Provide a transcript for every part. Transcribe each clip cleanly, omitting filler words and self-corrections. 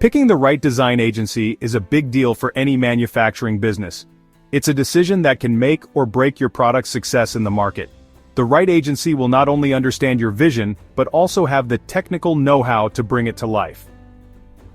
Picking the right design agency is a big deal for any manufacturing business. It's a decision that can make or break your product's success in the market. The right agency will not only understand your vision, but also have the technical know-how to bring it to life.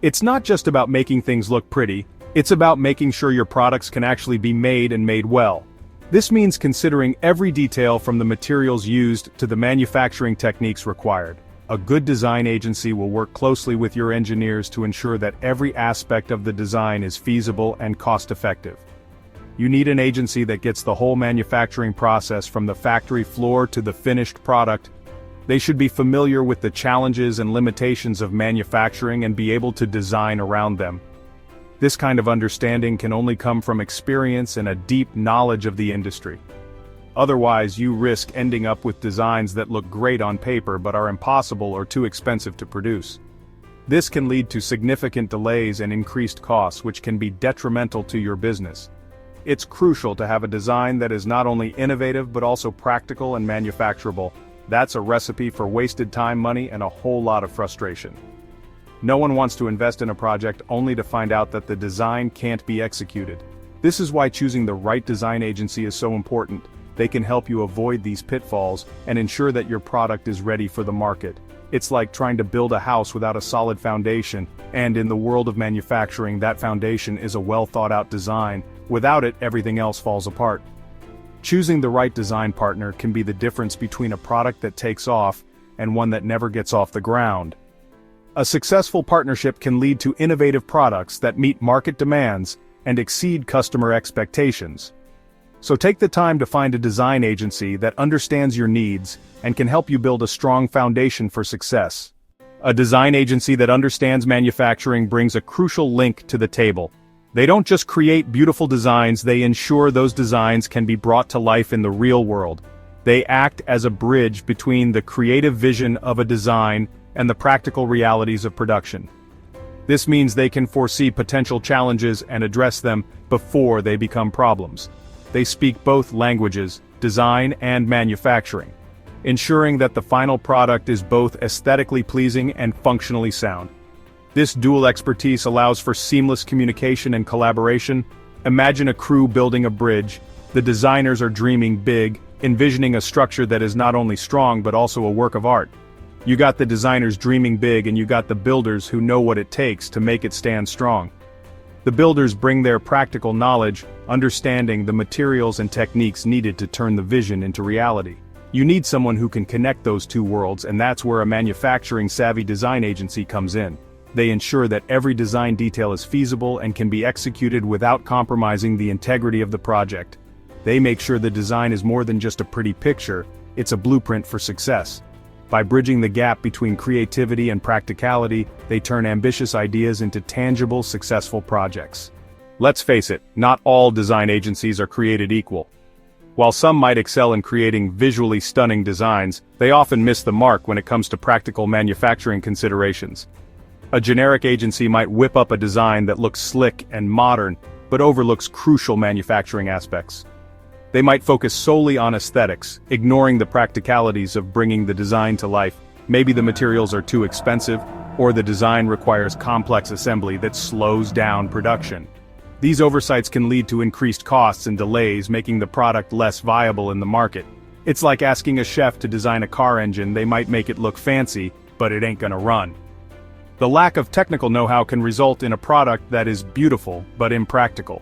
It's not just about making things look pretty, it's about making sure your products can actually be made and made well. This means considering every detail from the materials used to the manufacturing techniques required. A good design agency will work closely with your engineers to ensure that every aspect of the design is feasible and cost-effective. You need an agency that gets the whole manufacturing process from the factory floor to the finished product. They should be familiar with the challenges and limitations of manufacturing and be able to design around them. This kind of understanding can only come from experience and a deep knowledge of the industry. Otherwise, you risk ending up with designs that look great on paper but are impossible or too expensive to produce. This can lead to significant delays and increased costs, which can be detrimental to your business. It's crucial to have a design that is not only innovative but also practical and manufacturable. That's a recipe for wasted time, money, and a whole lot of frustration. No one wants to invest in a project only to find out that the design can't be executed. This is why choosing the right design agency is so important. They can help you avoid these pitfalls and ensure that your product is ready for the market. It's like trying to build a house without a solid foundation, and in the world of manufacturing, that foundation is a well-thought-out design. Without it, everything else falls apart. Choosing the right design partner can be the difference between a product that takes off and one that never gets off the ground. A successful partnership can lead to innovative products that meet market demands and exceed customer expectations. So take the time to find a design agency that understands your needs and can help you build a strong foundation for success. A design agency that understands manufacturing brings a crucial link to the table. They don't just create beautiful designs, they ensure those designs can be brought to life in the real world. They act as a bridge between the creative vision of a design and the practical realities of production. This means they can foresee potential challenges and address them before they become problems. They speak both languages, design and manufacturing, ensuring that the final product is both aesthetically pleasing and functionally sound. This dual expertise allows for seamless communication and collaboration. Imagine a crew building a bridge. The designers are dreaming big, envisioning a structure that is not only strong but also a work of art. You got the designers dreaming big and you got the builders who know what it takes to make it stand strong. The builders bring their practical knowledge, understanding the materials and techniques needed to turn the vision into reality. You need someone who can connect those two worlds, and that's where a manufacturing-savvy design agency comes in. They ensure that every design detail is feasible and can be executed without compromising the integrity of the project. They make sure the design is more than just a pretty picture, it's a blueprint for success. By bridging the gap between creativity and practicality, they turn ambitious ideas into tangible, successful projects. Let's face it, not all design agencies are created equal. While some might excel in creating visually stunning designs, they often miss the mark when it comes to practical manufacturing considerations. A generic agency might whip up a design that looks slick and modern, but overlooks crucial manufacturing aspects. They might focus solely on aesthetics, ignoring the practicalities of bringing the design to life. Maybe the materials are too expensive, or the design requires complex assembly that slows down production. These oversights can lead to increased costs and delays, making the product less viable in the market. It's like asking a chef to design a car engine. They might make it look fancy, but it ain't gonna run. The lack of technical know-how can result in a product that is beautiful but impractical.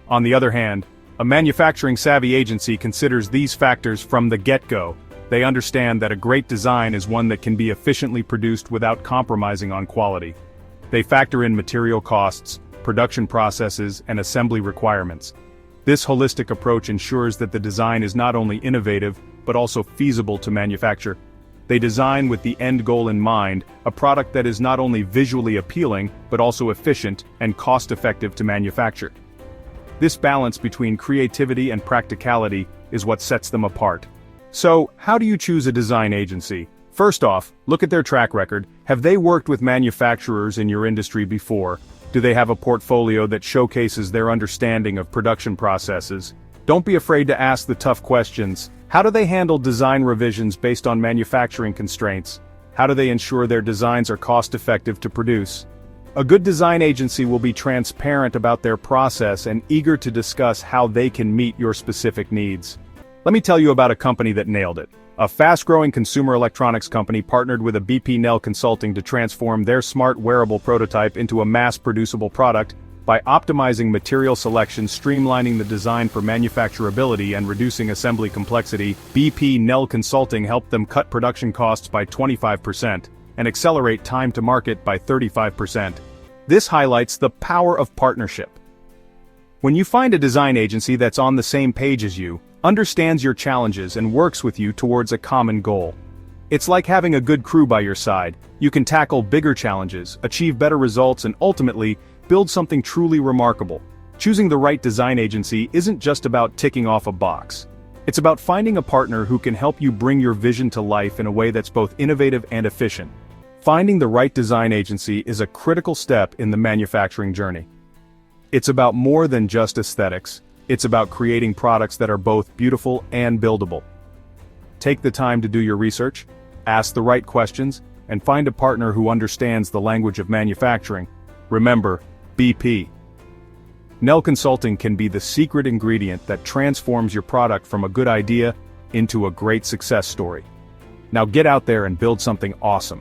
On the other hand, a manufacturing-savvy agency considers these factors from the get-go. They understand that a great design is one that can be efficiently produced without compromising on quality. They factor in material costs, production processes, and assembly requirements. This holistic approach ensures that the design is not only innovative, but also feasible to manufacture. They design with the end goal in mind, a product that is not only visually appealing, but also efficient and cost-effective to manufacture. This balance between creativity and practicality is what sets them apart. So, how do you choose a design agency? First off, look at their track record. Have they worked with manufacturers in your industry before? Do they have a portfolio that showcases their understanding of production processes? Don't be afraid to ask the tough questions. How do they handle design revisions based on manufacturing constraints? How do they ensure their designs are cost-effective to produce? A good design agency will be transparent about their process and eager to discuss how they can meet your specific needs. Let me tell you about a company that nailed it. A fast-growing consumer electronics company partnered with a BP Nell Consulting to transform their smart wearable prototype into a mass-producible product by optimizing material selection, streamlining the design for manufacturability, and reducing assembly complexity. BP Nell Consulting helped them cut production costs by 25% and accelerate time to market by 35%. This highlights the power of partnership. When you find a design agency that's on the same page as you, understands your challenges and works with you towards a common goal. It's like having a good crew by your side. You can tackle bigger challenges, achieve better results, and ultimately, build something truly remarkable. Choosing the right design agency isn't just about ticking off a box. It's about finding a partner who can help you bring your vision to life in a way that's both innovative and efficient. Finding the right design agency is a critical step in the manufacturing journey. It's about more than just aesthetics. It's about creating products that are both beautiful and buildable. Take the time to do your research, ask the right questions, and find a partner who understands the language of manufacturing. Remember, BP. Nell Consulting can be the secret ingredient that transforms your product from a good idea into a great success story. Now get out there and build something awesome.